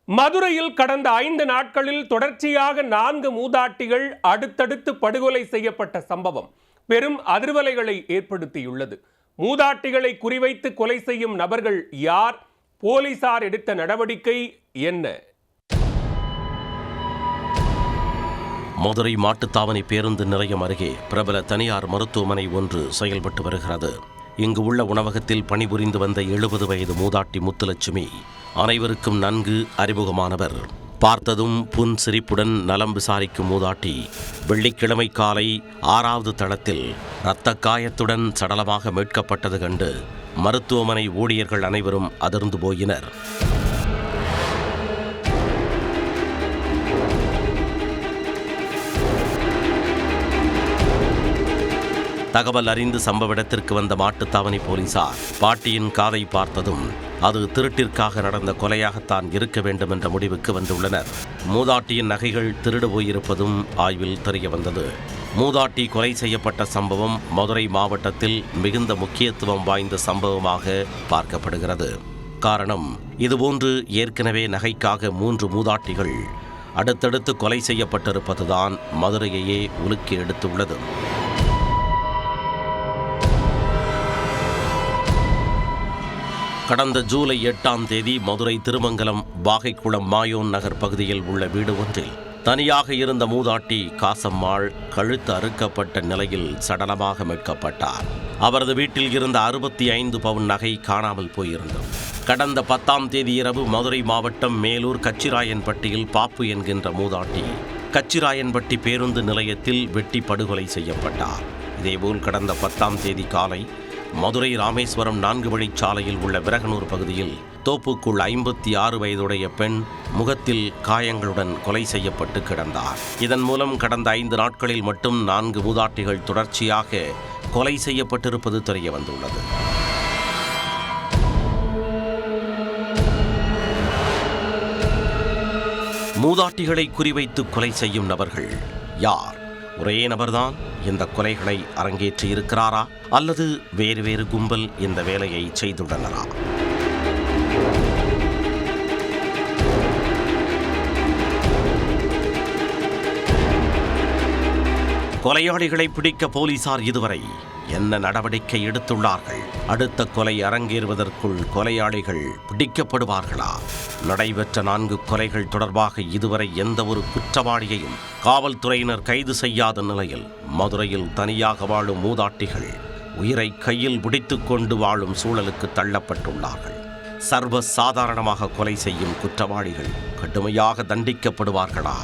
மதுரையில் கடந்த 5 நாட்களில் தொடர்ச்சியாக 4 மூதாட்டிகள் அடுத்தடுத்து படுகொலை செய்யப்பட்ட சம்பவம் பெரும் அதிர்வலைகளை ஏற்படுத்தியுள்ளது. மூதாட்டிகளை குறிவைத்து கொலை செய்யும் நபர்கள் யார்? போலீசார் எடுத்த நடவடிக்கை என்ன? மதுரை மாட்டுத்தாவணி பேருந்து நிலையம் அருகே பிரபல தனியார் மருத்துவமனை ஒன்று செயல்பட்டு வருகிறது. இங்கு உள்ள உணவகத்தில் பணிபுரிந்து வந்த 70 வயது மூதாட்டி முத்துலட்சுமி அனைவருக்கும் நன்கு அறிமுகமானவர். பார்த்ததும் புன் சிரிப்புடன் நலம் விசாரிக்கும் மூதாட்டி வெள்ளிக்கிழமை காலை 6வது தளத்தில் இரத்த காயத்துடன் சடலமாக மீட்கப்பட்டது கண்டு மருத்துவமனை ஊழியர்கள் அனைவரும் அதிர்ந்து போயினர். தகவல் அறிந்து சம்பவ இடத்திற்கு வந்த மாட்டுத்தாவணி போலீசார் பாட்டியின் காதை பார்த்ததும் அது திருட்டிற்காக நடந்த கொலையாகத்தான் இருக்க வேண்டும் என்ற முடிவுக்கு வந்துள்ளனர். மூதாட்டியின் நகைகள் திருடு போயிருப்பதும் ஆய்வில் தெரிய வந்தது. மூதாட்டி கொலை செய்யப்பட்ட சம்பவம் மதுரை மாவட்டத்தில் மிகுந்த முக்கியத்துவம் வாய்ந்த சம்பவமாக பார்க்கப்படுகிறது. காரணம், இதுபோன்று ஏற்கனவே நகைக்காக 3 மூதாட்டிகள் அடுத்தடுத்து கொலை செய்யப்பட்டிருப்பதுதான் மதுரையையே உலுக்கி எடுத்துள்ளது. கடந்த ஜூலை 8ஆம் தேதி மதுரை திருமங்கலம் வாகைக்குளம் மாயோன் நகர் பகுதியில் உள்ள வீடு ஒன்றில் தனியாக இருந்த மூதாட்டி காசம்மாள் கழுத்து அறுக்கப்பட்ட நிலையில் சடலமாக மீட்கப்பட்டார். அவரது வீட்டில் இருந்த 65 பவுன் நகை காணாமல் போயிருந்தது. கடந்த 10ஆம் தேதி இரவு மதுரை மாவட்டம் மேலூர் கச்சிராயன்பட்டியில் பாப்பு என்கின்ற மூதாட்டி கச்சிராயன்பட்டி பேருந்து நிலையத்தில் வெட்டி படுகொலை செய்யப்பட்டார். இதேபோல் கடந்த 10ஆம் தேதி காலை மதுரை ராமேஸ்வரம் 4 வழிச்சாலையில் உள்ள விரகனூர் பகுதியில் தோப்புக்குள் 56 வயதுடைய பெண் முகத்தில் காயங்களுடன் கொலை செய்யப்பட்டு கிடந்தார். இதன் மூலம் கடந்த 5 நாட்களில் மட்டும் 4 மூதாட்டிகள் தொடர்ச்சியாக கொலை செய்யப்பட்டிருப்பது தெரிய வந்துள்ளது. மூதாட்டிகளை குறிவைத்து கொலை செய்யும் நபர்கள் யார்? ஒரே நபர்தான் இந்த கொலைகளை அரங்கேற்றி இருக்கிறாரா அல்லது வேறு கும்பல் இந்த வேலையை செய்துள்ளனரா? கொலையாளிகளை பிடிக்க போலீசார் இதுவரை என்ன நடவடிக்கை எடுத்துள்ளார்கள்? அடுத்த கொலை அரங்கேறுவதற்குள் கொலையாளிகள் பிடிக்கப்படுவார்களா? நடைபெற்ற 4 கொலைகள் தொடர்பாக இதுவரை எந்த ஒரு குற்றவாளியையும் காவல்துறையினர் கைது செய்யாத நிலையில் மதுரையில் தனியாக வாழும் மூதாட்டிகள் உயிரை கையில் பிடித்துக் கொண்டு வாழும் சூழலுக்கு தள்ளப்பட்டுள்ளார்கள். சர்வ சாதாரணமாக கொலை செய்யும் குற்றவாளிகள் கடுமையாக தண்டிக்கப்படுவார்களா?